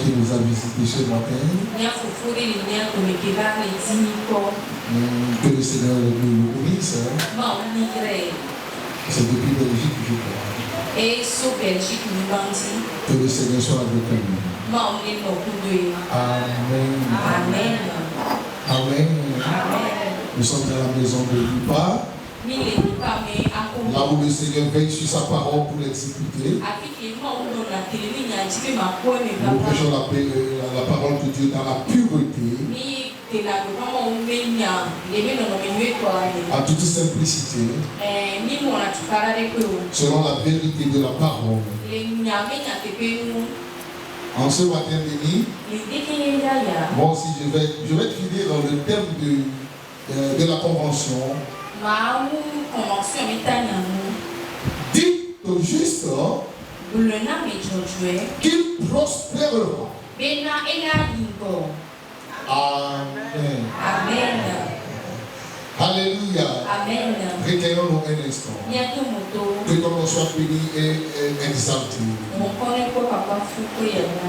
qui nous a visités ce matin. Que le Seigneur nous bénisse. C'est depuis Belgique que je parle. Que le Seigneur soit avec nous. Amen. Amen. Amen. Nous sommes dans la maison de Lipa. Là où le Seigneur veille sur sa parole pour l'exécuter. Nous prêchons la parole de Dieu dans la pureté. À toute simplicité. Selon la vérité de la parole. En ce matin béni, moi aussi je vais finir dans le thème de la convention. Dites au juste qu'il prospérera. Amen. Amen. Alléluia. Amen. Retenons-nous un instant. Que ton nom soit béni et exalté.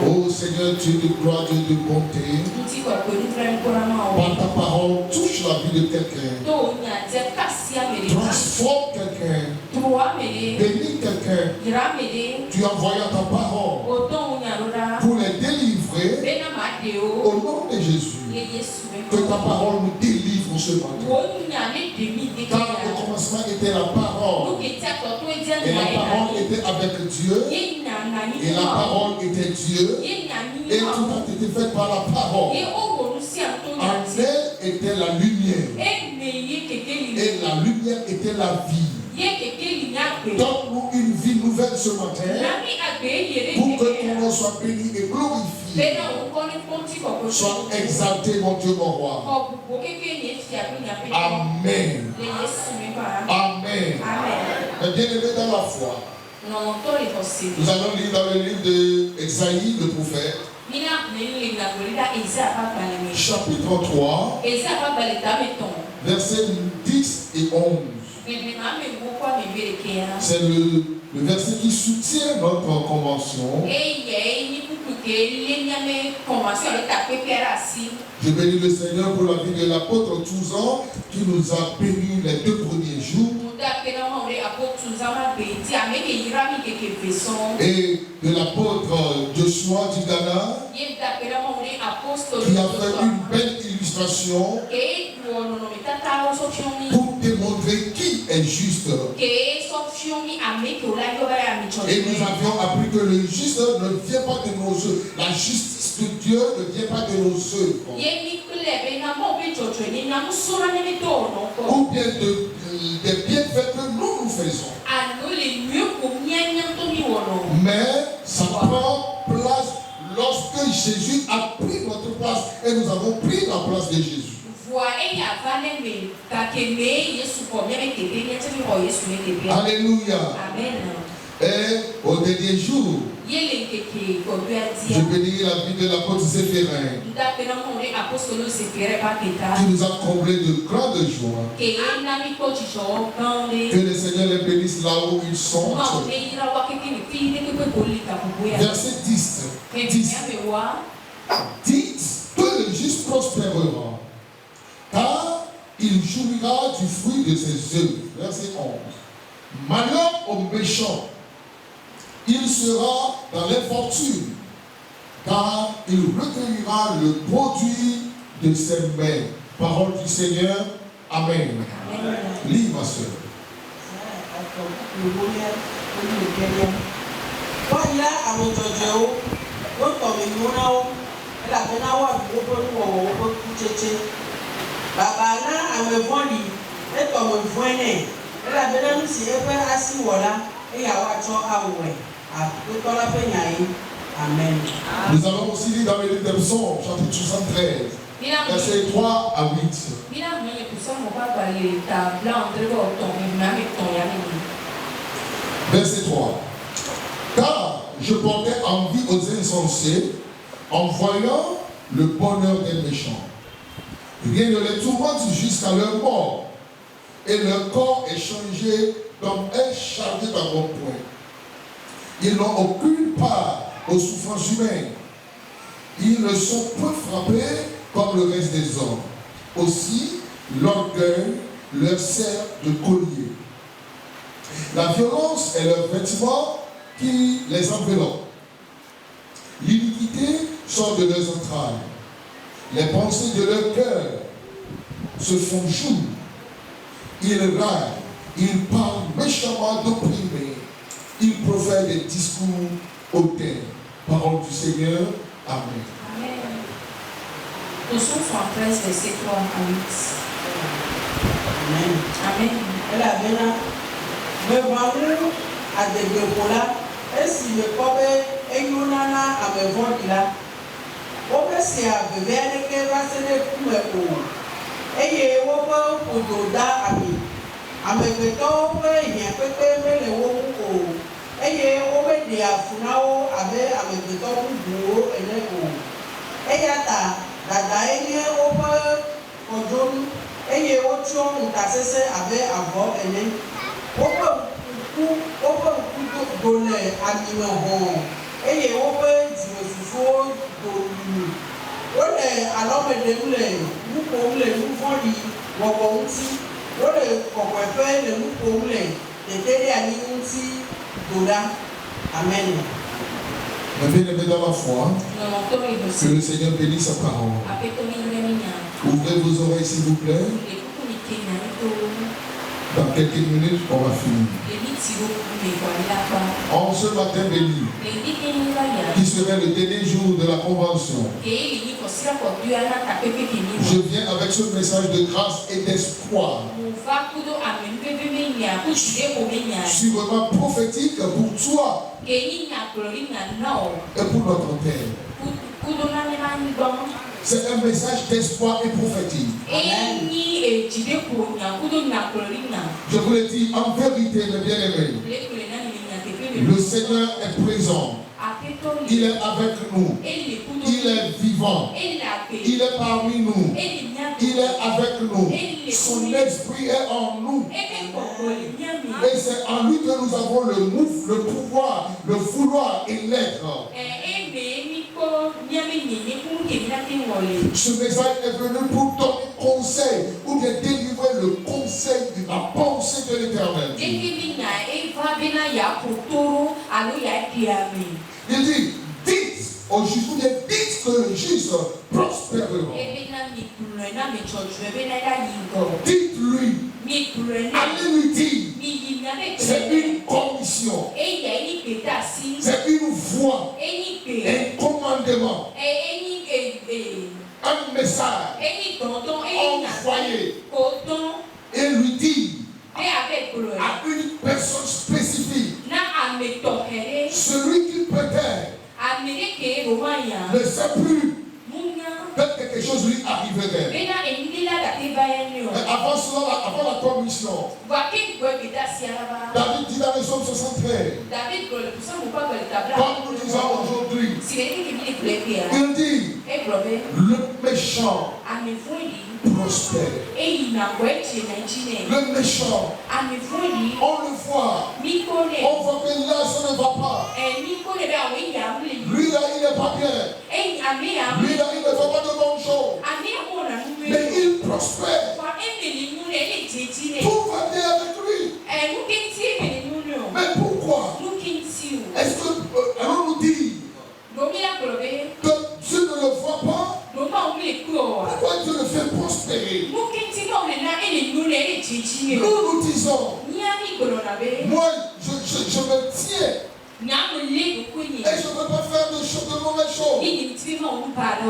Oh Seigneur, Dieu de gloire, Dieu de bonté. Par ta parole, touche la vie de quelqu'un. Transforme quelqu'un. Bénis quelqu'un. Tu envoies ta parole pour les délivrer au nom de Jésus. Que ta parole nous délivre ce matin. Car au commencement était la parole. Et la parole était avec Dieu. Et la parole était Dieu. Et tout a été fait par la parole. En elle était la lumière. Et la lumière était la vie. Donne-nous une vie nouvelle ce matin. Pour que ton nom soit béni et glorifié. Sois exalté, mon Dieu, mon roi. Amen. Amen. Mais bien aimé dans la foi, nous allons lire dans le livre d'Ésaïe, le prophète. Chapitre 3, versets 10 et 11. C'est le verset qui soutient notre convention. Je bénis le Seigneur pour la vie de l'apôtre Touzan qui nous a bénis les 2 premiers jours. Et de l'apôtre Joshua du Ghana qui a fait une belle illustration pour démontrer qui est juste. Et nous avions appris que le juste ne vient pas de nos œuvres. La justice de Dieu ne vient pas de nos œuvres. Ou bien des bienfaits que nous faisons. Mais ça prend place lorsque Jésus a pris notre place et nous avons pris la place de Jésus. Alléluia. Amen. Et au dernier jour, je bénis la vie de l'apôtre Zéphérin qui nous a comblé de grande joie. Que le Seigneur les bénisse là où ils sont. Verset 10. Dites que le juste prospérera, car il jouira du fruit de ses œuvres. Verset 11. Malheur au méchant, il sera dans l'infortune, car il recueillera le produit de ses mains. Parole du Seigneur. Amen. Amen. Lis, ma soeur. Amen. Nous allons aussi lire dans le livre des Psaumes, chapitre 73, versets 3 à 8. Verset 3. Car je portais envie aux insensés en voyant le bonheur des méchants. Rien ne les tourmente jusqu'à leur mort, et leur corps est changé comme un chargé d'embonpoint. Ils n'ont aucune part aux souffrances humaines, Ils ne sont point frappés comme le reste des hommes. Aussi, l'orgueil leur sert de collier. La violence est leur vêtement qui les enveloppe. L'iniquité sort de leurs entrailles. Les pensées de leur cœur se font jour. Ils raillent, ils parlent méchamment d'opprimés. Ils profèrent des discours hautains. Parole du Seigneur. Amen. Amen. Psaume 113, verset 3 à 8. Amen. Amen. Elle a bien là. Me vraiment à des décollats. Et si le pauvre est yonana à me vendre là. Ope si a bebe aneke va se ne kume o. Eye wope ododa ami. Amegbetɔwo ƒe hiãkpekpe mele wo ŋu o. Eye wobe ɖe afunawo abe amegbetɔ bubuwo ene o. Eya ta dadae nye woƒe kɔdzonu. Eye wotsyɔ ŋutasesẽ abe avɔ ene. Woƒe ŋku do le ami me hɔ̃. Eye woƒe dzimefufuwo do lulu. Wole alɔme ɖem le nu ƒom le nu vɔ̃ɖi wɔwɔ ŋuti. Wole kɔkɔeƒe le nu ƒom le teteɖeanyi ŋuti doɖa. Amen. Mes bien-aimés dans la foi, que le Seigneur bénisse sa parole. Ouvrez vos oreilles s'il vous plaît. Dans quelques minutes, on va finir. En ce matin béni, qui serait le dernier jour de la convention, je viens avec ce message de grâce et d'espoir. Sûrement prophétique pour toi et pour notre terre. C'est un message d'espoir et prophétique. Amen. Je vous le dis en vérité, mes bien-aimés. Le Seigneur est présent. Il est avec nous. Il est vivant. Il est parmi nous. Il est avec nous. Son esprit est en nous. Et c'est en lui que nous avons le pouvoir, le vouloir et l'être. Ce message est venu pour donner conseil ou bien délivrer le conseil de la pensée de l'Éternel. Il dit, dites au juste, ou bien dites que le juste prospérera. Dites-lui, allez lui dire, c'est une commission, c'est une voix, un commandement, un message envoyé, et lui dit à une personne spécifique, celui qui peut-être ne sait plus que quelque chose lui arriverait. Mais avant cela, avant la commission, David dit dans le psaume 73, comme nous disons aujourd'hui, il dit, le méchant prospère. Le méchant, on le voit, on voit que là ça ne va pas. Lui là il n'est pas bien. Lui là il ne fait pas de bonnes choses. Mais il prospère. Tout va bien avec lui. Mais pourquoi? Est-ce que on nous dit que Dieu ne le voit pas? Pourquoi Dieu le fait prospérer? Nous disons, moi je me tiens et je ne veux pas faire de mauvaises choses.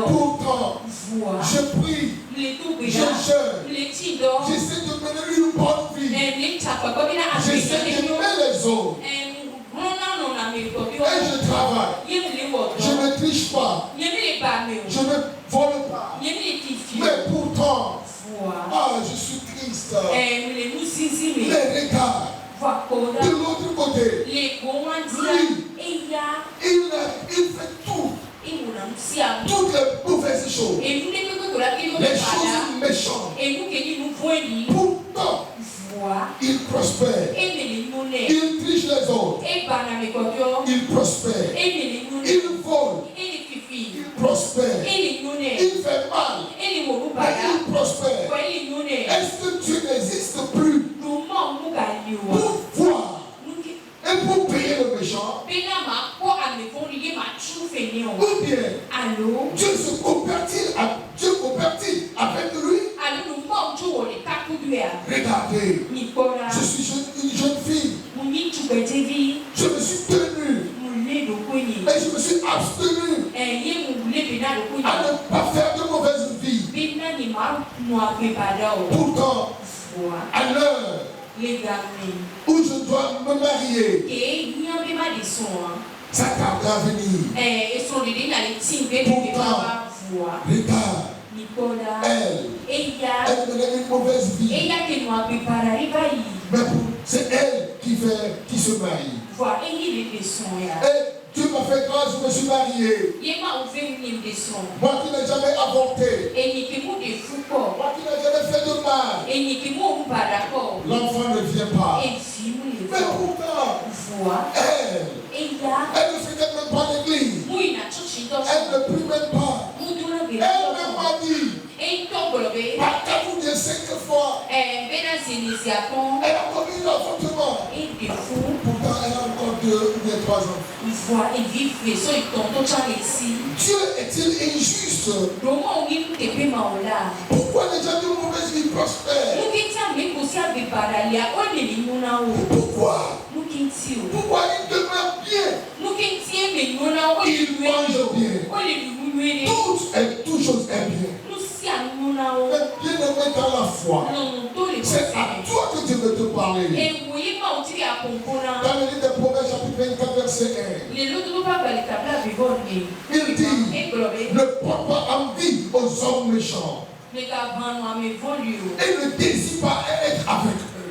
Pourtant, je prie, je jeûne, j'essaie de mener une bonne vie, j'essaie d'aimer les autres. Et je travaille. Je ne triche pas. Je ne vole pas. Mais pourtant, je suis triste. Les regards. De l'autre côté, lui, il fait tout. Toutes les mauvaises choses. Les choses méchantes. Pourtant, il prospère. Il triche les autres. Il prospère. Il vole. Il prospère. prospère. Il fait mal. Mais il prospère. Est-ce que Dieu n'existe plus pour voir et pour payer le méchant? Ou bien Dieu se coopère-t-il avec lui? Regardez, je suis une jeune fille. Je me suis tenue. Et je me suis abstenu à ne pas faire de mauvaise vie. Pourtant, à l'heure où je dois me marier, ça tarde à venir. Pourtant, regarde, elle menait une mauvaise vie. Mais c'est elle qui se marie. Et Dieu m'a fait grâce, je me suis marié. Moi qui n'ai jamais avorté. Moi qui n'ai jamais fait de mal. L'enfant ne vient pas. Mais pourtant, elle ne fréquente même pas l'église. Elle ne prie même pas. Elle m'a dit, partez-vous de 5 fois. Elle a commis l'avortement. Pourtant, elle a encore 2 ou 3 enfants. Dieu est-il injuste? Pourquoi les gens de mauvaise vie prospèrent? Pourquoi? Pourquoi ils demeurent bien? Ils mangent bien. Toute chose est bien. Mais bien aimé dans la foi, c'est à toi que Dieu veut te parler. Dans le livre des Proverbes, chapitre 24, verset 1, il dit, ne porte pas envie aux hommes méchants et ne désire pas être avec eux.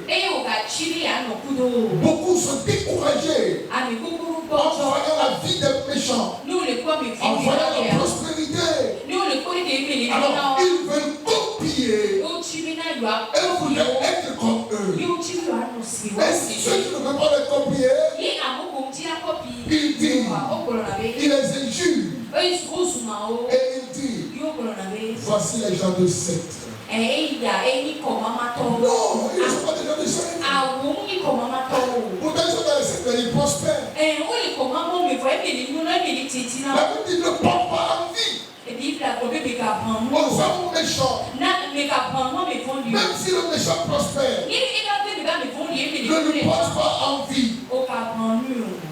Beaucoup sont découragés en voyant la vie des méchants, en voyant la prospérité. Alors, ils veulent copier et vouloir être comme eux. Et ceux qui ne veulent pas les copier, il dit, il les injure. Et il dit, voici les gens de secte. Non, ils ne sont pas des gens de secte. Pourtant, ils sont dans les sectes, ils prospèrent. La Bible dit, ne porte pas envie aux hommes méchants. Même si le méchant prospère, ne lui porte pas envie.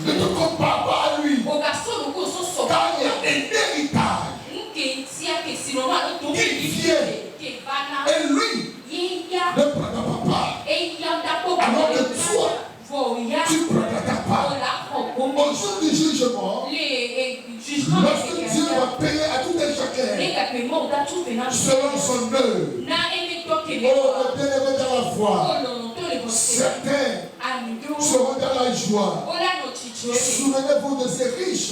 Ne te compare pas à lui. Car il y a un héritage qui vient. Et lui ne prendra pas part. Alors que toi, tu prendras ta part. Au jour du jugement, lorsque Dieu va payer à tout un chacun selon son œuvre. Oh, le bien-aimé dans la foi, certains seront dans la joie. Souvenez-vous de ces riches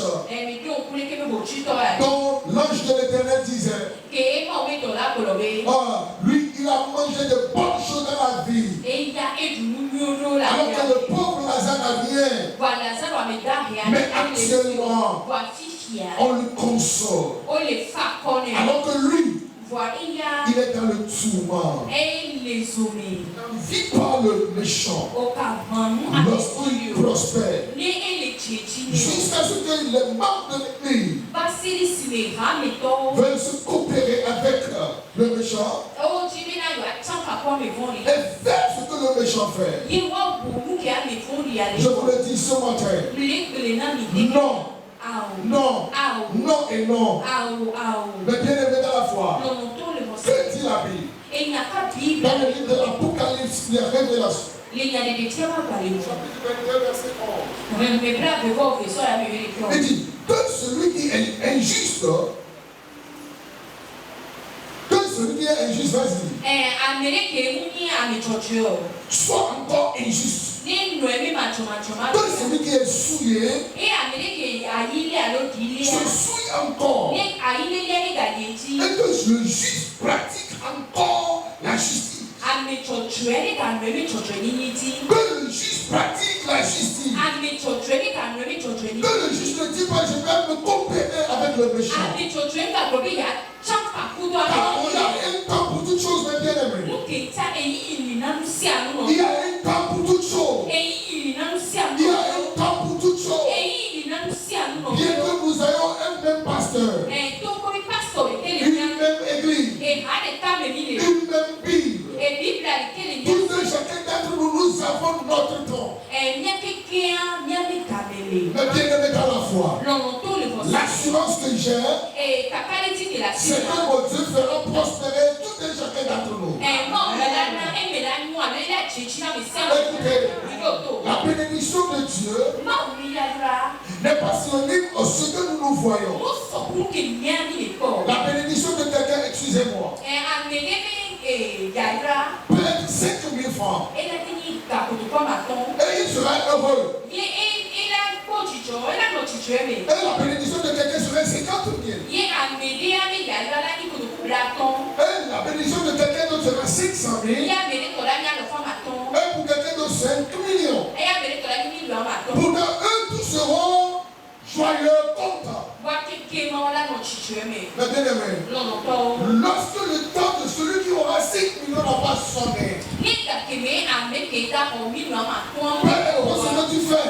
dont l'ange de l'Éternel disait, oh, lui, il a mangé de bonnes choses dans la vie. Alors que le pauvre Lazare n'a rien. Mais actuellement, on le console. Alors que lui, il est dans le tourment. Ne vis pas le méchant lorsqu'il prospère. Jusqu'à ce que les membres de l'église veulent se coopérer avec le méchant et faire ce que le méchant fait. Je vous le dis ce matin. Non. Non, non et non. Mais bien aimé dans la foi, que dit la Bible? Dans le livre de l'Apocalypse, il y a révélation. Il dit que celui qui est injuste, vas-y, soit encore injuste. Que celui qui est souillé se souille encore. Et que le juste pratique encore la justice. Que le juste pratique la justice. Que le juge ne dit pas, je vais me coopérer avec le méchant. Car on a un temps pour toutes choses, mes bien-aimés. Il y a un temps pour toutes choses. Il y a un temps pour toutes choses. Bien que nous ayons un même pasteur, une même église, une même Bible, tous et chacun d'entre nous, nous avons notre temps. Mais bien-aimés dans la foi, l'assurance que j'ai, c'est que mon Dieu fera prospérer tout et chacun d'entre nous. Écoutez, la bénédiction de Dieu n'est pas synonyme à ce que nous voyons. La bénédiction de quelqu'un, excusez-moi, peut être 5 000 francs. Et il sera heureux. Et la bénédiction de quelqu'un serait 50 000. Et la bénédiction de quelqu'un d'autre sera 500 000. Et pour quelqu'un d'autre 5 millions. Pour eux tous seront joyeux, contents. Mais bien aimé, lorsque le temps de celui qui aura 5 millions n'a pas sonné, ce que tu fais,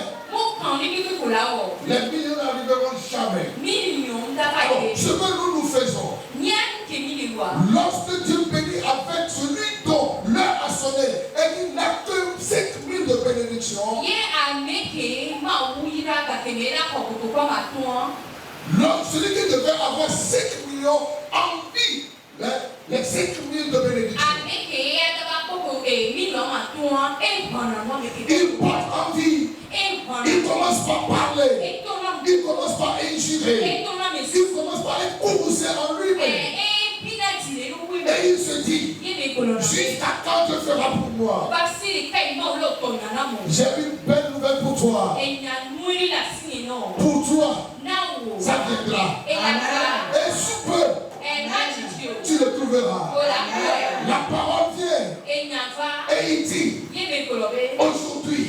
les millions n'arriveront jamais. Alors, ce que nous faisons, lorsque Dieu bénit avec celui dont l'heure a sonné et qu'il n'a que 5 000 de bénédiction, celui qui devait avoir 5 millions en vie, les 5 000 de bénédiction, il porte en vie. Il commence par parler. Il commence par injurer. Il commence par être courroucé en lui-même. Et il se dit, jusqu'à quand Dieu fera pour moi? J'ai une belle nouvelle pour toi. Pour toi, ça viendra. Et sous peu, tu le trouveras. La parole vient. Et il dit, aujourd'hui,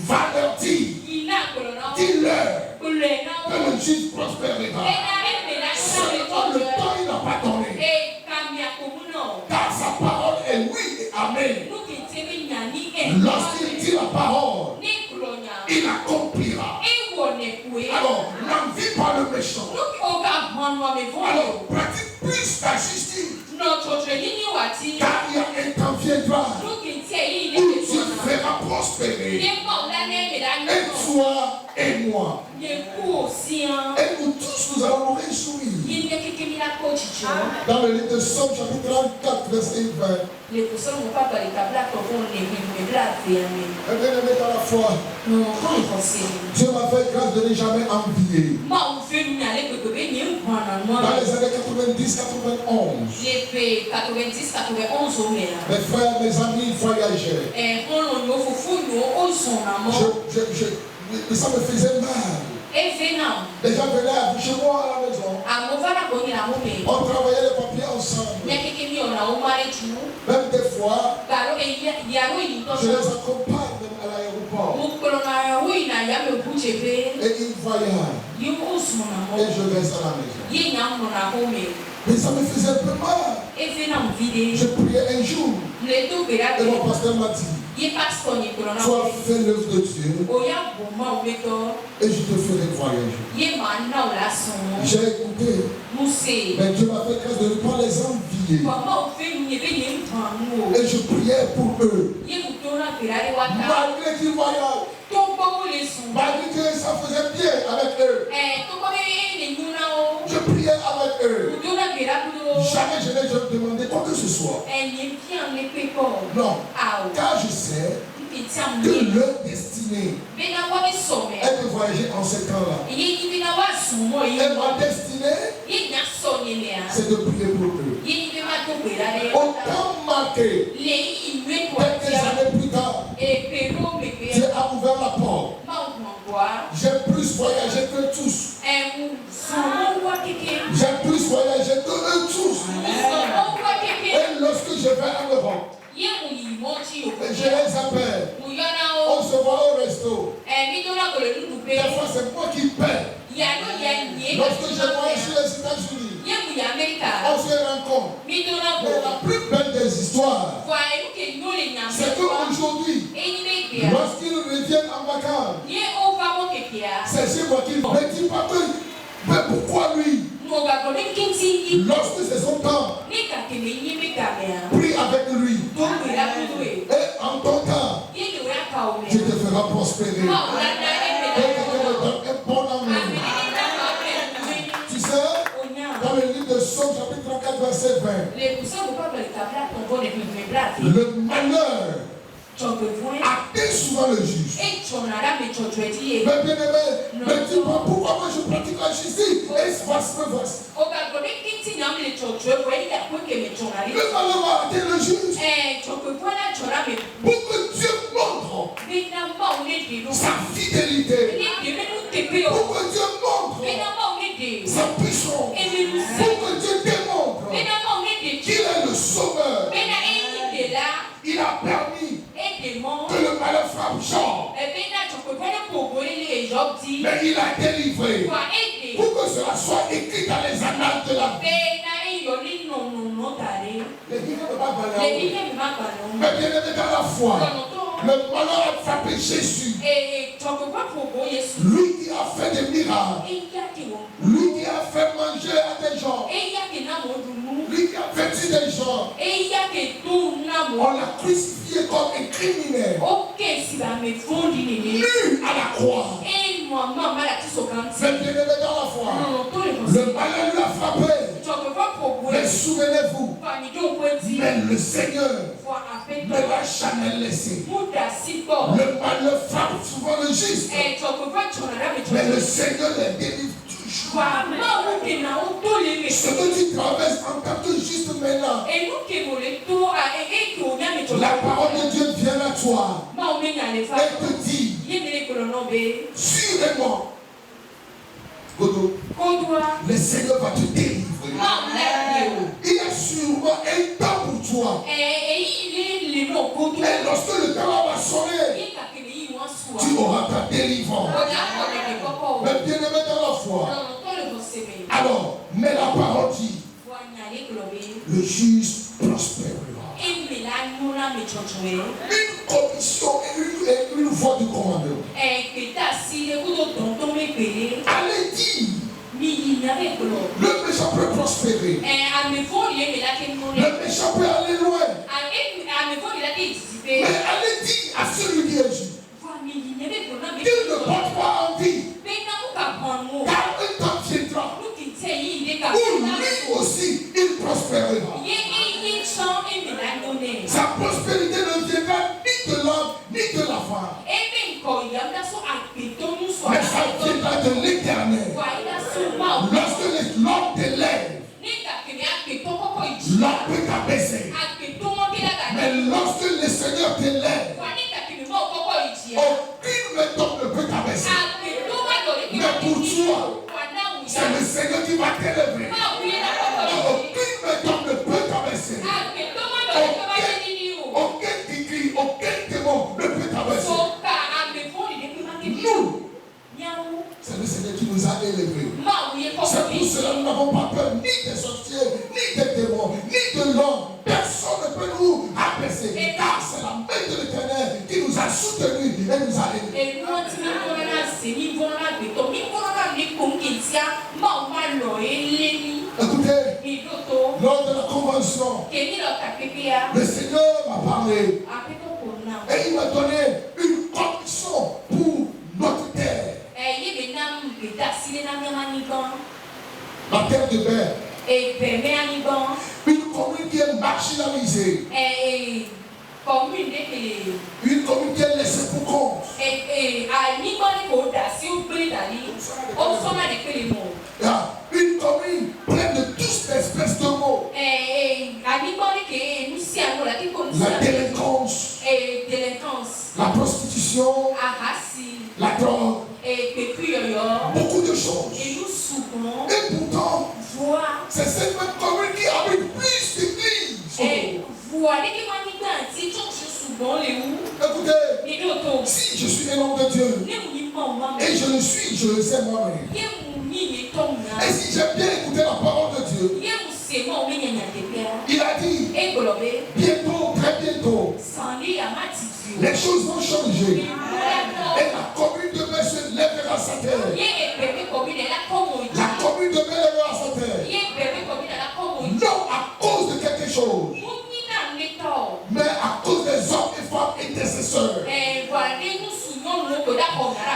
va leur dire, dis-leur que le juge prospérera. Seulement le temps il n'a pas donné. Car sa parole est oui et amen. Lorsqu'il dit la parole, il accomplira. Alors, n'envie pas le méchant. Alors, pratique plus ta justice. Car il y a un temps viendra où Dieu fera prospérer. Et toi et moi. Et nous tous, nous allons nous réjouir. Dans le livre de Somme, chapitre 34, verset 20. Bien aimé dans la foi, Dieu m'a fait grâce de ne jamais envier. Dans les années 90-91, mes frères, mes amis voyageaient. Ça me faisait mal. Les gens venaient chez moi à la maison. On travaillait les papiers ensemble. Même des fois, je les accompagne même à l'aéroport. Et ils voyagent. Et je reste à la maison. Mais ça me faisait un peu mal. Je priais un jour. Et mon pasteur m'a dit, toi fais l'œuvre de Dieu et je te ferai voyager. J'ai écouté, mais Dieu m'a fait grâce de ne pas les envier. Et je priais pour eux. Malgré qu'ils voyagent, malgré que ça faisait bien avec eux, je priais avec eux. Jamais je n'ai demandé quoi que ce soit. Non, car je sais que leur destinée est de voyager en ce temps-là. Et ma destinée, c'est de prier pour eux. Autant marqué, quelques années plus tard, Dieu a ouvert la porte. J'ai plus voyagé que tous. J'ai plus voyagé que eux tous. Et lorsque je vais en Europe, je les appelle. On se voit au resto. Et Parfois, c'est moi qui paie. Lorsque je voyage aux États-Unis, on se rend compte. Mais la plus belle des histoires, c'est qu'aujourd'hui, lorsqu'ils reviennent en vacances, c'est chez moi qu'ils ne me disent pas que, mais pourquoi lui? Lorsque c'est son temps, prie avec lui. Et en ton temps, tu te feras prospérer. Et Dieu te donne un bon amour. Tu sais, dans le livre de Psaume, chapitre 34, verset 20, le malheur atteint souvent le juge. Mais bien aimé, ne dis pas pourquoi moi je pratique la justice. Et voici. Le malheur va atteindre le juge. Pour que Dieu montre sa fidélité. Pour que Dieu montre sa puissance. Pour que Dieu démontre qu'il est le sauveur. Il a permis que le malheur frappe Job. Mais il a délivré pour que cela soit écrit dans les annales de la vie. Mais bien aimé dans la foi, le malheur a frappé Jésus. Lui qui a fait des miracles. Lui qui a fait manger à des gens. Lui qui a vêtu des gens. On l'a crucifié comme un criminel. Nu à la croix. Mais bien aimé dans la foi, le malheur lui a frappé. Mais souvenez-vous, mais le Seigneur ne l'a jamais laissé. Le malheur frappe souvent le juste. Mais le Seigneur les délivre toujours. Ce que tu traverses en tant que juste maintenant, la parole de Dieu vient à toi et te dit, sûrement, le Seigneur va te délivrer. Il y a sûrement un temps pour toi. Et lorsque le temps va sonner, tu auras ta délivrance. Mais bien aimé dans la foi. Alors, mais la parole dit, le juste prospérera. Une commission et une voix du commandeur. Allez dire. Le méchant peut prospérer. Le méchant peut aller loin. Mais allez dire à celui qui est juste qu'il ne porte pas envie. Car un temps viendra où lui aussi il prospérera. Sa prospérité ne viendra ni de l'homme ni de la femme. Mais ça viendra de l'Éternel. Lorsque l'homme t'élève, l'homme peut t'abaisser. Mais lorsque le Seigneur t'élève, aucune méthode ne peut t'abaisser. Mais pour toi, c'est le Seigneur qui va t'élever. Aucune méthode ne peut t'abaisser. Aucun décret, aucun démon ne peut t'abaisser. Nous, c'est le Seigneur qui nous a élevés. C'est pour cela que nous n'avons pas peur ni des sorciers, ni des démons, ni de l'homme. Personne ne peut nous abaisser. Car c'est la main de l'Éternel qui nous a soutenus et nous a élevés. Écoutez, lors de la convention, le Seigneur m'a parlé et il m'a donné une condition pour notre terre. La terre de Ber. Une commune qui est marginalisée. Une commune qui est laissée pour compte. Une commune pleine de toutes espèces de mots. La délinquance. La prostitution. La drogue. Beaucoup de choses. Et pourtant, c'est cette même commune qui abrite plus d'églises. Écoutez, si je suis un homme de Dieu, Et je le suis, je le sais moi-même. Et si j'aime bien écouter la parole de Dieu, il a dit, bientôt, très bientôt, les choses vont changer. Et la commune de Mère se lèvera à sa terre. La commune de Mère lèvera à sa terre. Non à cause de quelque chose, mais à cause des hommes et femmes intercesseurs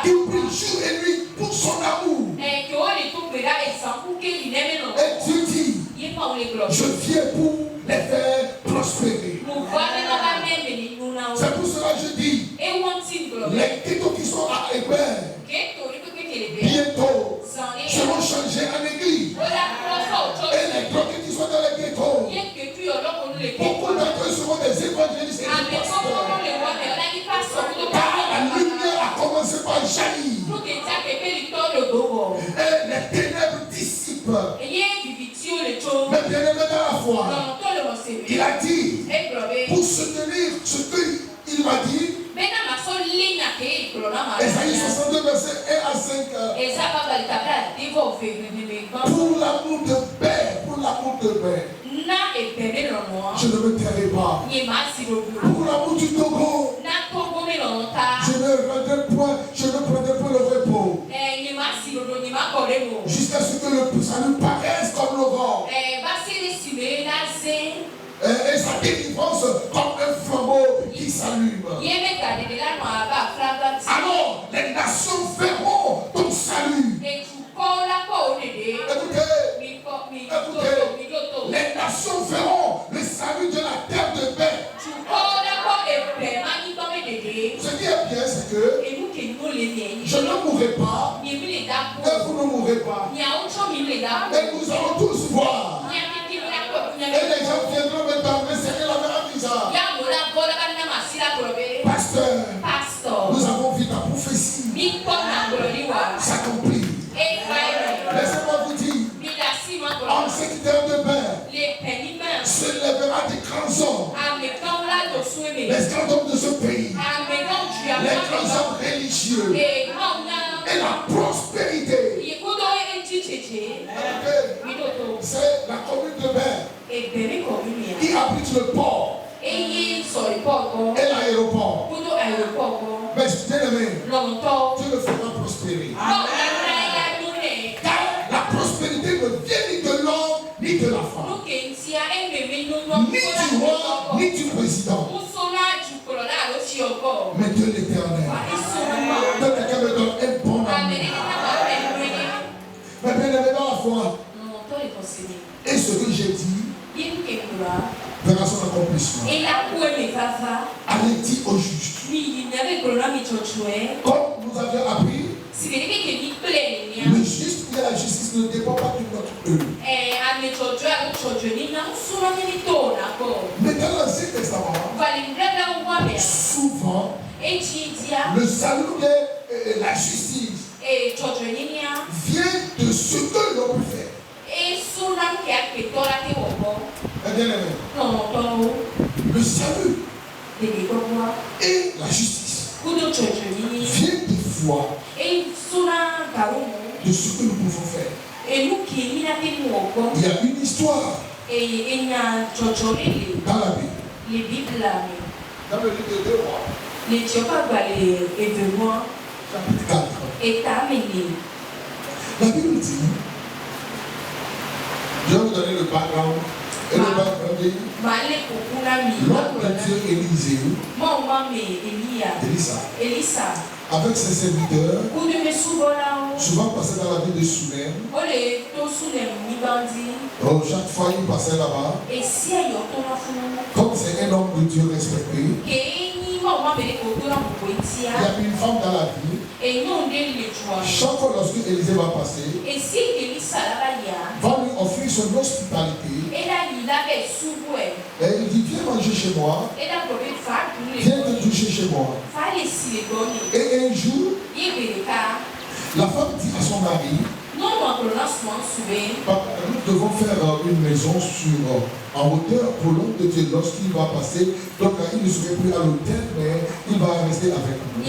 qui prient jour et nuit pour son amour. Et Dieu dit, je viens pour les faire prospérer. C'est pour cela que je dis, les ghettos qui sont à Hébert, bientôt, seront changés en église. Et les drogués qui sont dans les ghettos, beaucoup d'entre eux seront des évangélistes et des pasteurs. Car la lumière a commencé par jaillir. Et les ténèbres dissipent. Mais bien aimé dans la foi, il a dit, pour soutenir ce qu'il m'a dit, Ésaïe 62, verset 1 à 5. Pour l'amour de paix, je ne me tairai pas. Pour l'amour du Togo, je ne prendrai point le repos. Jusqu'à ce que le salut paraisse comme l'aurore. Et sa délivrance comme un flambeau qui s'allume. Alors, les nations verront ton salut. Écoutez, les nations verront le salut de la terre de paix. Ce qui est bien, c'est que je ne mourrai pas, et vous ne mourrez pas. Et nous allons tous voir. Et les gens viendront maintenant me serrer la main en disant, Pasteur, nous avons vu ta prophétie s'accomplir. Laissez-moi vous dire, en cette terre de paix, se lèvera des grands hommes, les grands hommes de ce pays, les grands hommes religieux, et la prospérité. C'est la commune de Paix qui abrite le port et l'aéroport. Mais bien aimé, Dieu le fera prospérer. Car la prospérité ne vient ni de l'homme ni de la femme, ni du roi ni du président, mais de l'Éternel. Que quelqu'un me donne un bon amour. Mais bien aimé dans la foi, et ce que j'ai dit verra son accomplissement. Allez dire au juge, comme nous avions appris, le juste et la justice ne dépendent pas de notre œuvre. Mais dans l'Ancien Testament, souvent, le salut et la justice vient de ce que l'on peut faire. Bien aimé, le salut et la justice viennent des fois de ce que nous pouvons faire. Il y a une histoire dans la Bible. Dans le livre de 2 Rois, chapitre 4. La Bible dit, je vais vous donner le background. Et le background dit, l'homme de Dieu Élisa, avec ses serviteurs, souvent passait dans la ville de Sounem. Chaque fois il passait là-bas. Comme c'est un homme de Dieu respecté, il y a une femme dans la ville. Chaque fois lorsque Élisée va passer, va lui offrir son hospitalité. Et il dit, viens manger chez moi. Viens te toucher chez moi. Et un jour, la femme dit à son mari, Nous devons faire une maison en hauteur pour l'homme de Dieu lorsqu'il va passer. Donc il ne serait plus à l'hôtel, mais il va rester avec nous.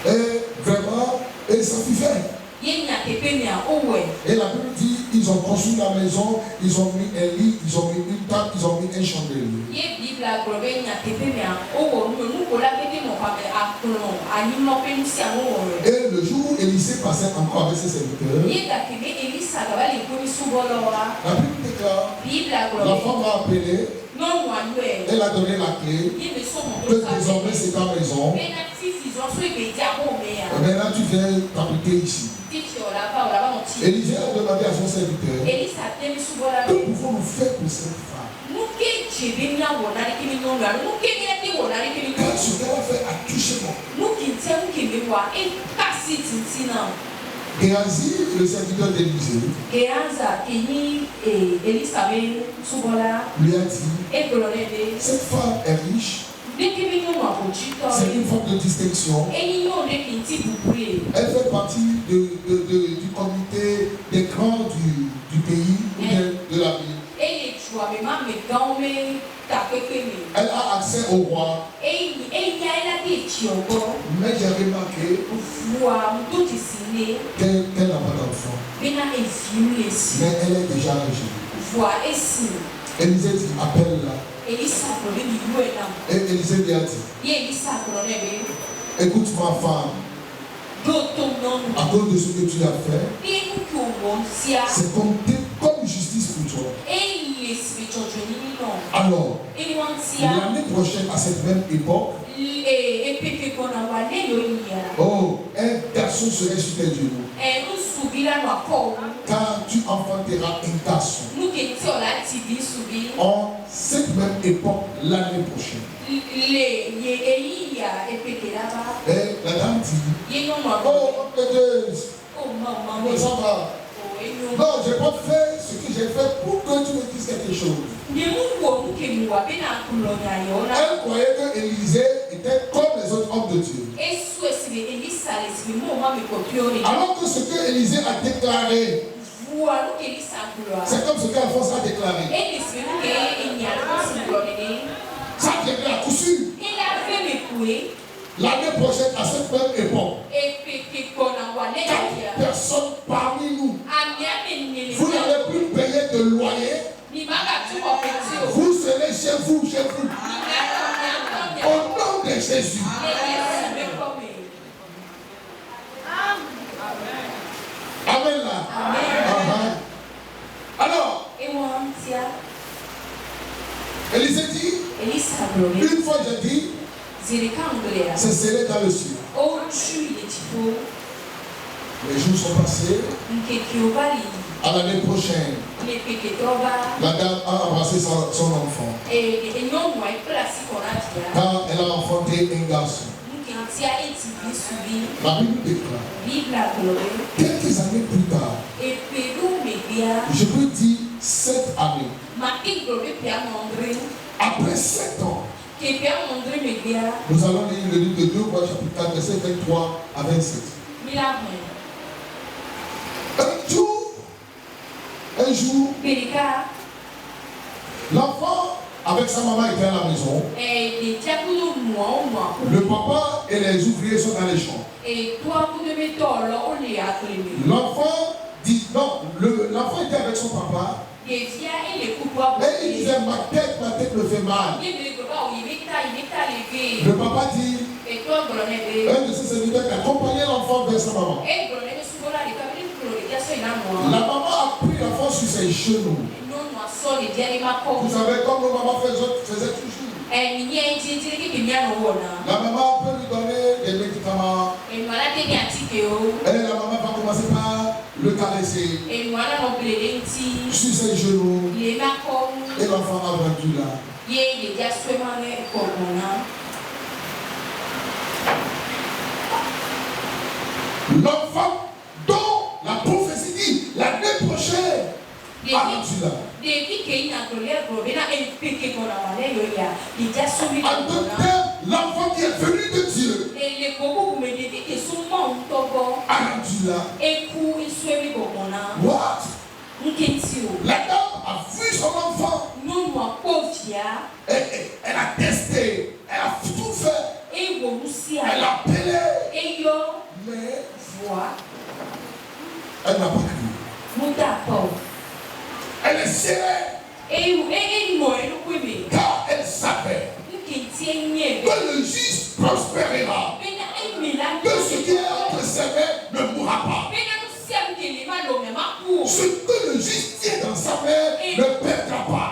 Et vraiment, et ça suffit. Et la Bible dit, ils ont construit la maison, ils ont mis un lit, ils ont mis une table, ils ont mis un chandelier. Et le jour où Élisée passait encore avec ses serviteurs, la Bible déclare, la femme a appelé, elle a donné la clé, que désormais c'est ta maison. Et maintenant tu viens t'habiter ici. Élisée a demandé à son serviteur, que pouvons-nous faire pour cette femme? Car ce qu'elle a fait a touché moi. Géhazi, le serviteur d'Élisée, lui a dit, cette femme est riche. C'est une forme de distinction. Elle fait partie du comité des grands du pays, de la ville. Elle a accès au roi. Mais j'ai remarqué qu'elle n'a pas d'enfant. Mais elle est déjà âgée. Élisée dit, appelle-la. Et Élisée lui a dit, écoute ma femme, à cause de ce que tu as fait, c'est comme justice pour toi. Alors, l'année prochaine, à cette même époque, un garçon serait sur tes genoux. Car tu enfanteras un garçon. En cette même époque, l'année prochaine. Et la dame dit, oh, ça va. Non, je n'ai pas fait ce que j'ai fait pour que tu me dises quelque chose. Elle croyait que Élisée était comme les autres hommes de Dieu. Alors que ce que Élisée a déclaré, c'est comme ce qu'Alphonse a déclaré. Ça devient à coup sûr. L'année prochaine, à cette même époque, 4 personnes parmi nous, vous n'allez plus payer de loyer. Vous serez chez vous. Au nom de Jésus. Amen là. Alors, Élisée dit, une fois j'ai dit, c'est scellé dans le ciel. Les jours sont passés. À l'année prochaine, la dame a embrassé son enfant. Car elle a enfanté un garçon. La Bible déclare, quelques années plus tard, je peux dire 7 années, après 7 ans, nous allons lire le livre de 2 Rois chapitre 4, verset 23 à 27. Un jour, l'enfant avec sa maman était à la maison. Le papa et les ouvriers sont dans les champs. L'enfant dit non, l'enfant était avec son papa. Et il disait ma tête me fait mal. Le papa dit, un de ses serviteurs accompagnait l'enfant vers sa maman. La maman a pris l'enfant sur ses genoux. Vous savez comme nos mamans faisaient toujours. La maman peut lui donner des médicaments. Et la maman va commencer par le caresser sur ses genoux. Et l'enfant a vendu là. L'enfant dont la prophétie dit l'année prochaine a vendu là. En d'autres termes, l'enfant qui est venu de Dieu a rendu là. What? La dame a vu son enfant. Elle a testé. Elle a tout fait. Elle a appelé. Mais elle n'a pas cru. Elle est serrée. Car elle savait que le juste prospérera. Que ce qui est entre ses mains ne mourra pas. Ce que le juste tient dans sa main ne perdra pas.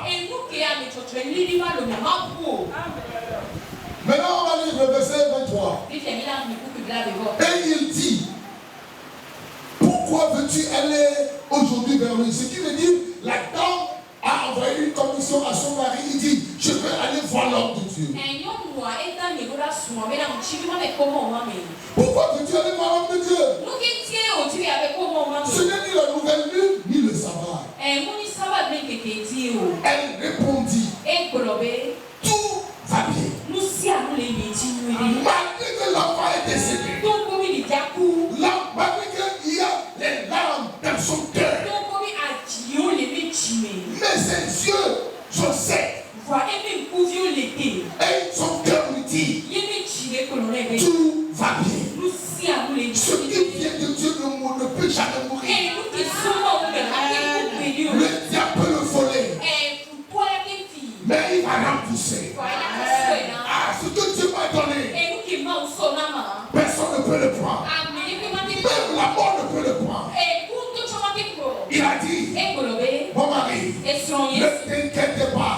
Maintenant, on va lire le verset 23. Et il dit, pourquoi veux-tu aller aujourd'hui vers lui? Ce qui veut dire, la dame a envoyé une commission à son mari. Il dit, je vais aller voir l'homme de Dieu. Pourquoi veux-tu aller voir l'homme de Dieu? Ce n'est ni la nouvelle lune, ni le sabbat. Elle répondit, tout va bien. Malgré que l'enfant est décédé, malgré qu'il y a les larmes dans son cœur, mais ses yeux sont secs. Et son cœur lui dit, tout va bien. Ce qui vient de Dieu ne peut jamais mourir. Le diable peut le voler, mais il va rempousser. Ah, ce que Dieu m'a donné, personne ne peut le prendre. Même la mort ne peut le prendre. Il a dit, mon mari, ne t'inquiète pas,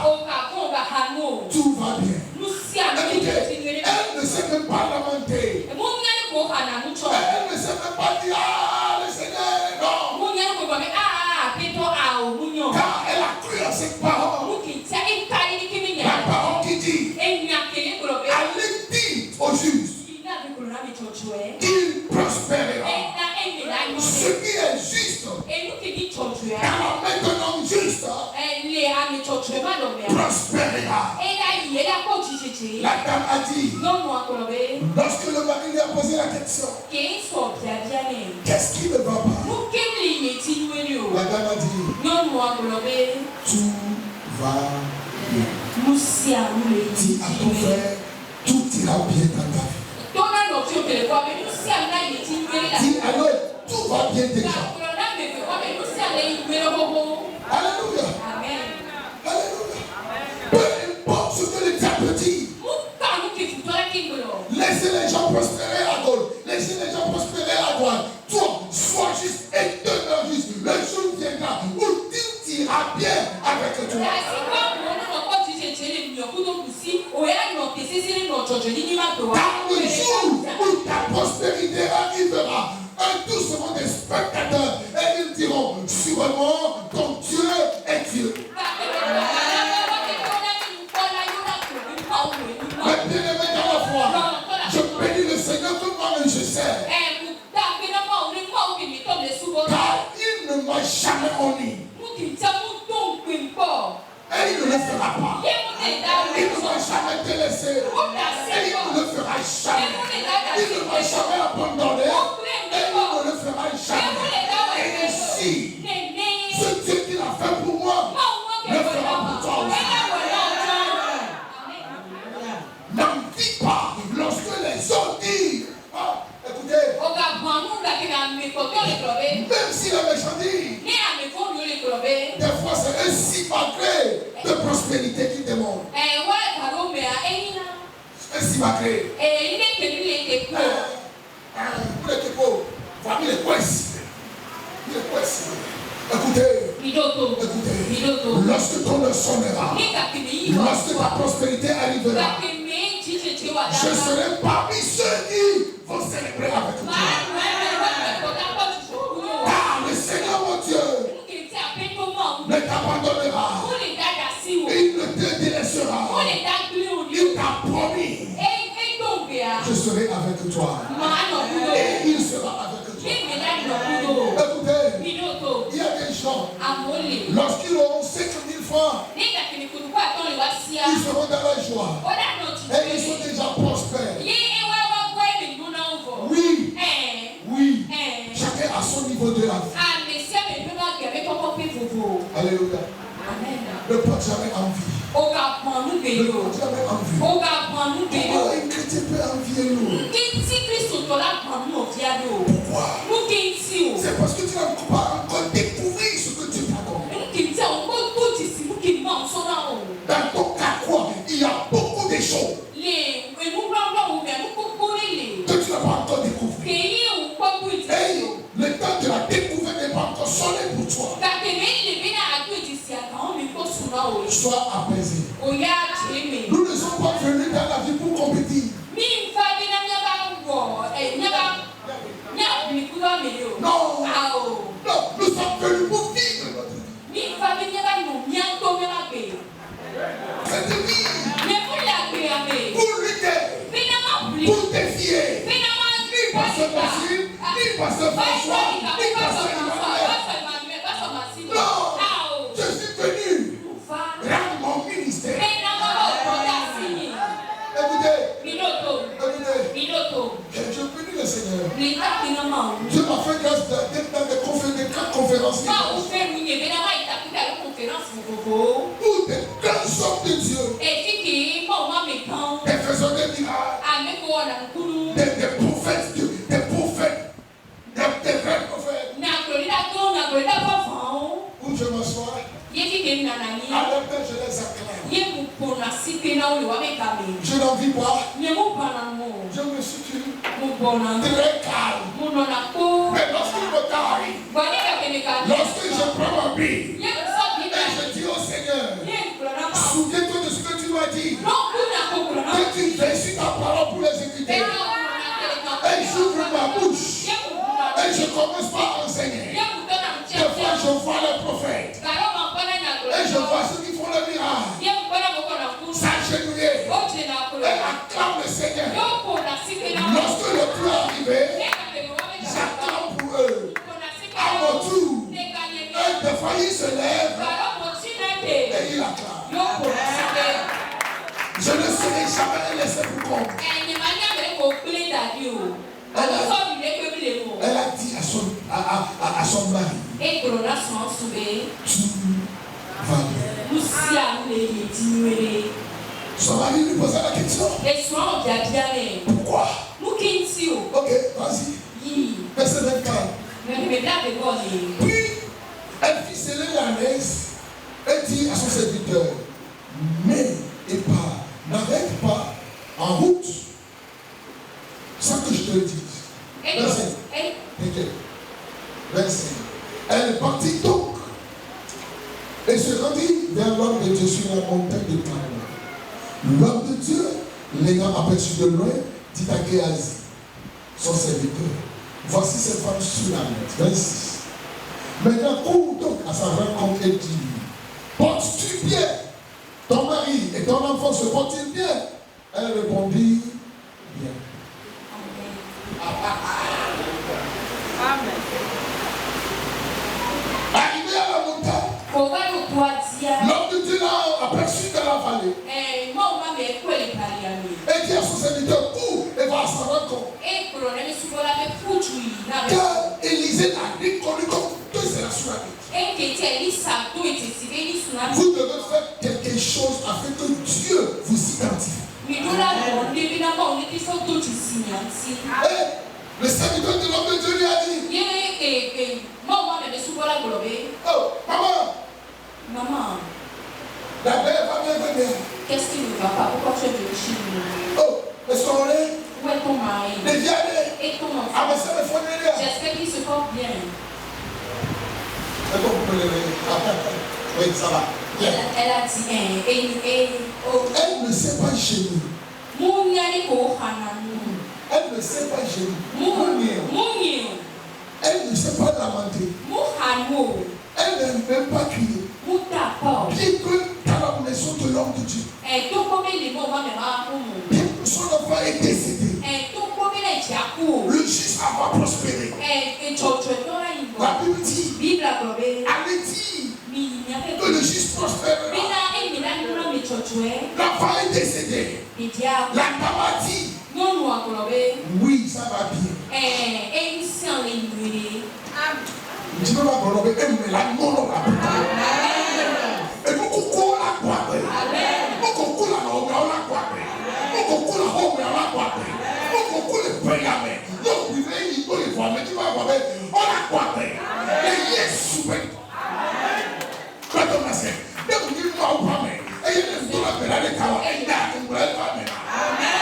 tout va bien. Écoutez, elle ne s'est même pas lamentée. Elle ne s'est même pas dit, ah, le Seigneur, non. Car elle a cru à cette parole. La parole qui dit, allez dire au juste, il prospérera. Ce qui est juste, car maintenant juste, prospérera. La dame a dit, lorsque le mari lui a posé la question, qu'est-ce qui ne va pas? La dame a dit, tout va bien. Dis à ton frère, tout ira bien dans ta vie. Dis alors, tout va bien déjà. Alléluia. Alléluia. Peu importe ce que le diable dit. Laissez les gens prospérer à gauche. Laissez les gens prospérer à droite. Toi, sois juste et demeure juste. Le jour viendra où tout ira bien avec toi. Car le jour où ta prospérité arrivera, un doucement des spectateurs, et ils diront, sûrement, ton Dieu est Dieu. Mais bien-aimé dans la foi, je bénis le Seigneur comme moi-même je sais. Car il ne m'a jamais honni. Et il ne le fera pas. Il ne m'a jamais délaissé. Et il ne le fera jamais. Il ne m'a jamais abandonné. Et il ne le fera jamais. Et ici, ce Dieu qu'il a fait pour moi, le fera pour toi aussi. N'en dis pas lorsque les autres disent. Ah, écoutez. Même si le méchant dit. Des fois, c'est un cimacré de prospérité qui demande. Un cimacré. Il est quoi ici? Écoutez, lorsque ton heure sonnera, lorsque ta prospérité arrivera, je serai parmi ceux qui vont célébrer avec toi. Car le Seigneur mon Dieu ne t'abandonnera. Il ne te délaissera. Il t'a promis. Je serai avec toi. Et il sera avec toi. Écoutez, il y a des gens, lorsqu'ils auront 50 000 francs, ils seront dans la joie. Et ils sont déjà proches. niveau de la vie. Alléluia. Ne porte jamais envie. Ne porte jamais envie. Pourquoi un chrétien peut envier nous? Pourquoi? C'est parce que tu n'as pas encore découvert ce que Dieu t'a donné. Dans ton cas, quoi? Il y a beaucoup de choses que tu n'as pas encore découvert. Hey, le temps de la découverte n'est pas encore sonné pour toi. Sois apaisé. Nous ne sommes pas venus dans la vie pour compétir. Non, non, nous sommes venus pour vivre notre vie. Cette vie, pour lutter, pour défier, ni pasteur Basile, ni pasteur François, ni pasteur Emmanuel. Non, je suis venu rendre mon ministère. Écoutez, je bénis le Seigneur. Dieu m'a fait grâce d'être dans des conférences. Où des grands hommes de Dieu, des faiseurs de miracles, des prophètes, des vrais prophètes. Où je m'assois, à leur tête je les acclame. Je n'en vis pas. Je me situe très calme. Mais lorsqu'il me arrive, lorsque je prends ma Bible et je dis au Seigneur, souviens-toi de ce que tu m'as dit, que tu fais sur ta parole pour l'exécuter. Et j'ouvre ma bouche et je commence par enseigner. Des fois je vois les prophètes et je vois ceux qui font le miracle s'agenouiller et acclame le Seigneur. Lorsque le temps est arrivé, j'acclame pour eux. À mon tour, des fois ils se lèvent et ils acclament. Je ne serai jamais laissé pour compte. Elle a dit à son mari, tu vas bien. Son mari lui posa la question. Pourquoi? Ok, vas-y. Verset 24. Puis, elle fit sceller la laisse et dit à son serviteur, mais n'arrête pas en route sans que je te le dise. Verset. Elle partit donc et se rendit vers l'homme de Dieu sur la montagne de Carmel. L'homme de Dieu, l'ayant aperçu de loin, dit à Géhazi, son serviteur, voici cette femme sur la mer. 26. Maintenant, cours donc à sa rencontre et dit, portes-tu bien? Ton mari et ton enfant se portent-ils bien? Elle répondit, bien. Amen. Arrivé à la montagne, l'homme de Dieu l'a aperçu dans la vallée. Et dit à son serviteur, cours et va à sa rencontre. Car Élisée l'a reconnu comme que c'est la Sunamite. Vous devez faire quelque chose afin que Dieu vous identifie. Le serviteur de l'homme de Dieu lui a dit, oh, maman, la belle va bien venir. Qu'est-ce qui ne va pas? Pourquoi tu es venu chez nous? Oh, le soleil. Où est ton mari? Et ton enfant? J'espère qu'il se porte bien. Oui, ça va. Elle a dit, elle ne sait pas gémir. Elle ne sait pas gémir. Elle ne sait pas lamenter. Elle n'aime même pas crier. Bien que dans la maison de l'homme de Dieu, bien que son enfant est décédé, le juste va prospérer. La Bible dit, allez dire que le juste prospérera. L'enfant est décédé. La femme a dit, oui, ça va bien. Tu peux pas prendre la non la et nous coucou la quoi. Nous coucou la non la quoi. Nous coucou la home la quoi. Nous coucou le payame. Nous vivons il faut les voir mais tu vas voir on la quoi. Et yes super. Quand on a fait, donc il faut pas mais et il faut la faire avec toi et là on va faire. Amen.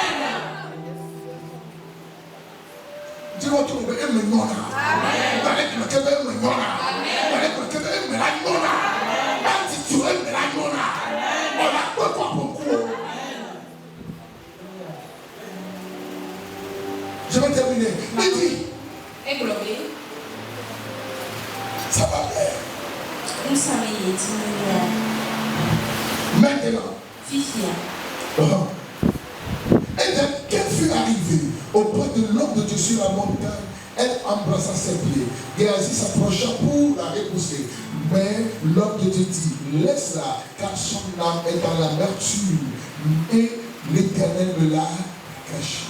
Tu vas trouver un million. Amen. Dans les que un million. Amen. Dans les que un million. Quand tu es un million. On a quoi beaucoup. Je vais terminer. Il dit. Ça va bien. Maintenant. Et qu'elle fut arrivée auprès de l'homme de Dieu sur la montagne, elle embrassa ses pieds. Géasi s'approcha pour la repousser. Mais l'homme de Dieu dit, laisse-la, car son âme est dans l'amertume. Et l'Éternel me l'a caché.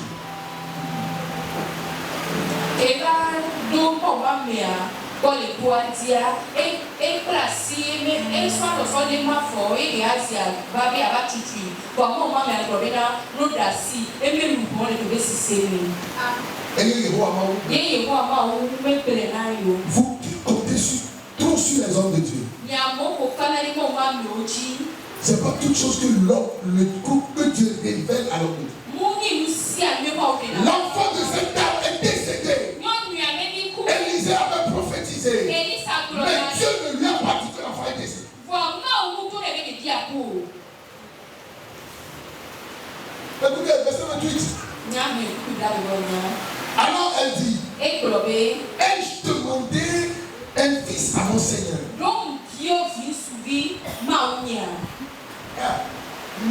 Quand les poitiers et placé, mais elles sont dans des mafos et Asia, Babi Abatutu, pour moi, ma mère, nous d'assis, et même nous pouvons les trouver si c'est lui. Vous qui comptez trop sur les hommes de Dieu. C'est pas toute chose que l'homme, le couple que Dieu révèle à l'homme de Dieu. L'enfant de cette dame est décédé. Élisée avait prophétisé. Mais Dieu ne lui a pas dit que l'enfant est décédé. Écoutez, verset 28. Alors elle dit, ai-je demandé un fils à mon Seigneur?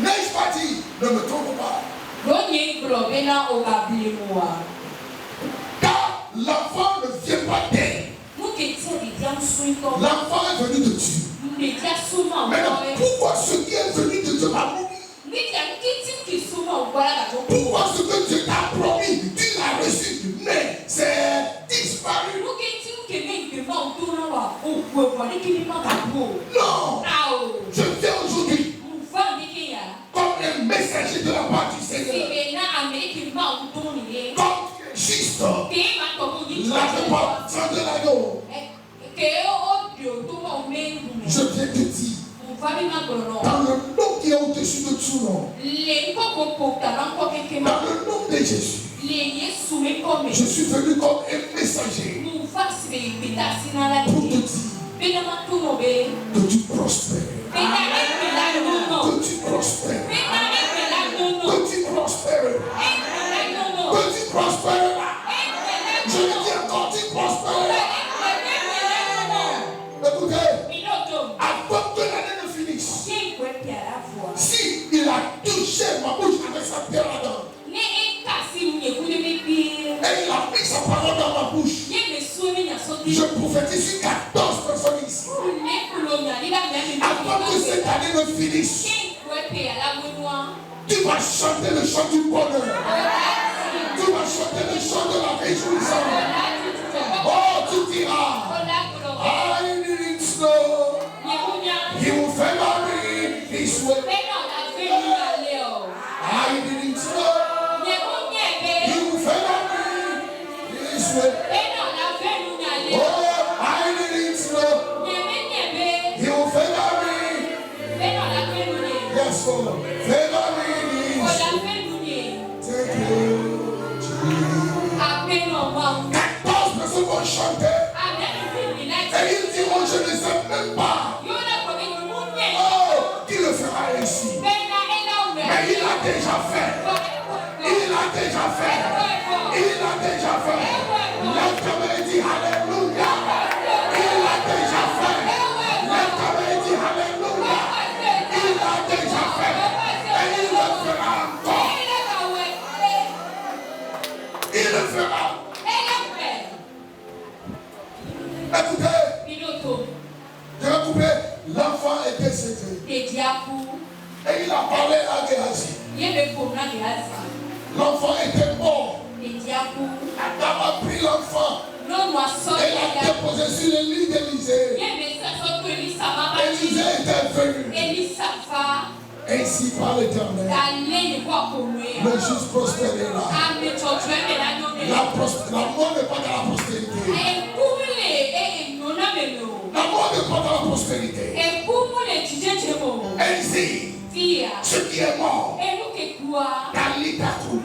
N'ai-je pas dit, ne me trompe pas. Car l'enfant ne vient pas d'elle. L'enfant est venu de Dieu. Maintenant, pourquoi ce qui est venu de Dieu m'a mourir? Pourquoi ce que Dieu t'a promis, tu l'as reçu, mais c'est disparu? Non! Je viens aujourd'hui comme un messager de la part du Seigneur. Comme juste la réponse de l'agneau. Je viens te dire, dans le nom qui est au-dessus de tout nom, dans le nom de Jésus, je suis venu comme un messager pour te dire que tu prospères. Que tu prospères. Que tu prospères. Que tu prospères. Je veux dire quand tu prospères. Écoutez, avant que l'année ne finisse, si il a touché ma bouche avec sa pierre là-dedans, et il a mis sa parole dans ma bouche, je prophétise 14 personnes ici. Avant que cette année ne finisse, tu vas chanter le chant du bonheur. Tu vas chanter le chant de la réjouissance. Oh, tu diras, I didn't know he will favor me this way. I didn't know he will favor me this way. Oh, I didn't know he will favor me. Yes, Lord. Favor me this way. Take you, Jesus. 14 personnes vont chanter. Et ils diront, je ne sais même pas. Oh, qui le fera ainsi. Mais il a déjà fait. Il a déjà fait. Il a déjà fait. Lève-toi et dis Alléluia. Il a déjà fait. Lève-toi et dis Alléluia. Il a déjà fait. Et il le fera encore. Il le fera. Écoutez, je vais couper. L'enfant est décédé. Et il a parlé à Géasi. L'enfant était mort. Adam a pris l'enfant et l'a déposé je suis le lit d'Élisée. Élisée était venu. Ainsi par l'Éternel. Le juste prospérera. La mort n'est pas dans la prospérité. La mort n'est pas dans la prospérité. Ainsi, ce qui est mort, dans l'Itakou.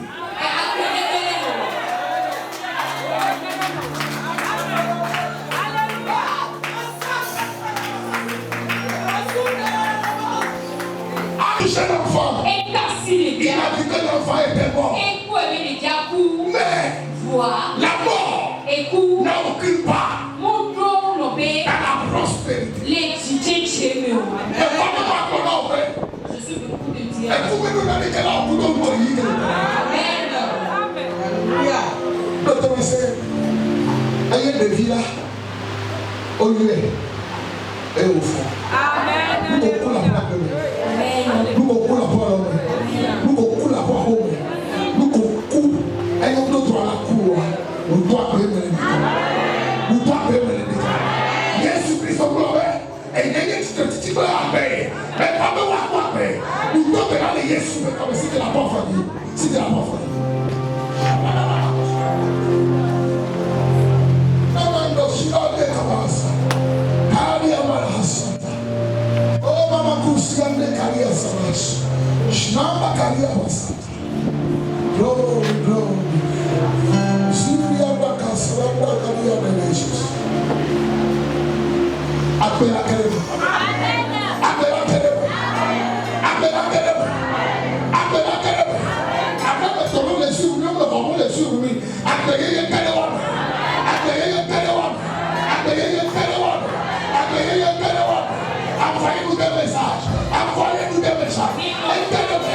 Un enfant, il a dit que l'enfant était mort. Mais la mort n'a aucune part dans la prospérité. Mais comment on a ouvert? Je suis beaucoup de dire. Et vous nous donnez qu'elle a beaucoup de moyens. Amen. Docteur Messé, ayez des vies là, au lieu et au fond. Amen. Nous beaucoup la plaque de nous. Nous beaucoup la parole. Nous beaucoup la parole. Nous beaucoup. Et nous nous doit la cour. Nous doit payer les. Nous doit payer les. Jésus Christ au gloire. Et il y a une petite chose à payer. Mais pas de quoi payer. Nous devons aller Jésus comme si c'était la bonne famille. C'était la bonne famille. Oh mama kusiande kalia samash. Shnamba kalia basata. Glory, glory. Sivia bakasranda kalia benesis. Appela kelema. Appela kelema. Appela kelema. Appela kelema. Appela tomo le sur nous, le tomo le sur nous. Appela kelema. Appela kelema. Appela kelema. Appela kelema. Envoyez-nous des messages. Envoyez-nous des messages. Entendez.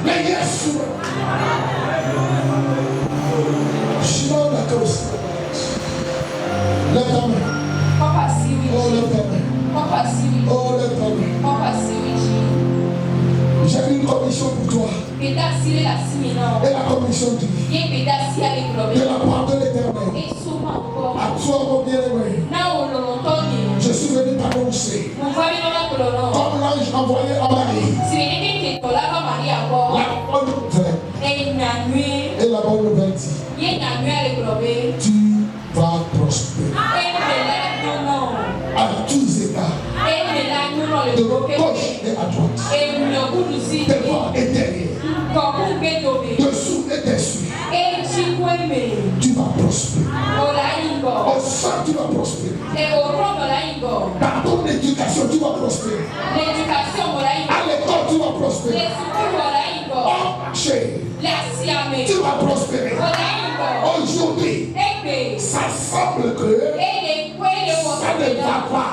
Mais Yesu. Shimon la cause. Lève ta main. Papa Siri. Oh, lève ta main. Papa Siri. Oh, lève ta main. Papa Siri. J'ai une commission pour toi. Et la commission dit de la part de l'Éternel. À toi, mon bien-aimé. Je suis venu t'annoncer. Comme l'ange envoyé à Marie. La bonne nouvelle. Et la bonne nouvelle dit. Tu vas prospérer. À tous égards. De gauche et à droite. Devant et derrière. Dessous et dessus. Tu vas prospérer. Au sein, tu vas prospérer. Dans ton éducation, tu vas prospérer. À l'école, tu vas prospérer. Au marché, tu vas prospérer. Aujourd'hui, ça semble que ça ne va pas.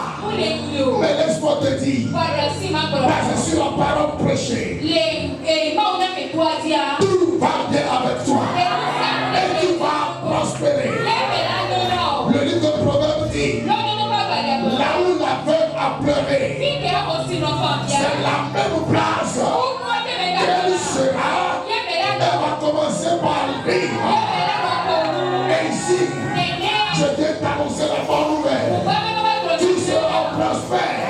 Mais laisse-moi te dire, basé sur la parole prêchée, tout va bien avec toi. Et tu vas prospérer. Le livre de Proverbes dit, là où l'aveugle a pleuré, c'est la même place qu'elle sera. Elle va commencer par vivre. Et ici, je viens t'annoncer la bonne nouvelle. Tu seras prospère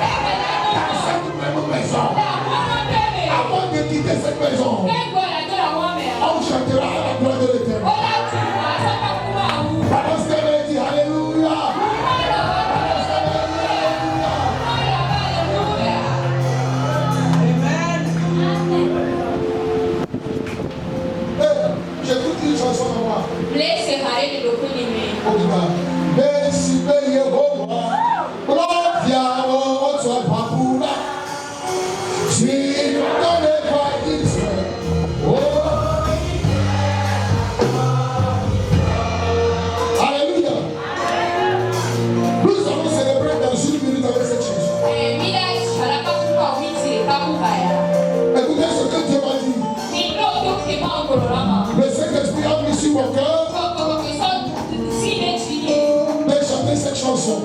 dans cette même maison. Avant de quitter cette maison, on chantera à la gloire de l'Éternel. Balance tes mains et dis Alléluia. J'écoute une chanson à moi. Merci Jéhovah, Gloria au toi Papula. Si dans les voies d'Israël, Alléluia. Nous allons célébrer dans une minute avec cette chanson. Écoutez ce que Dieu m'a dit. Le Saint-Esprit a mis sur mon cœur de chanter cette chanson.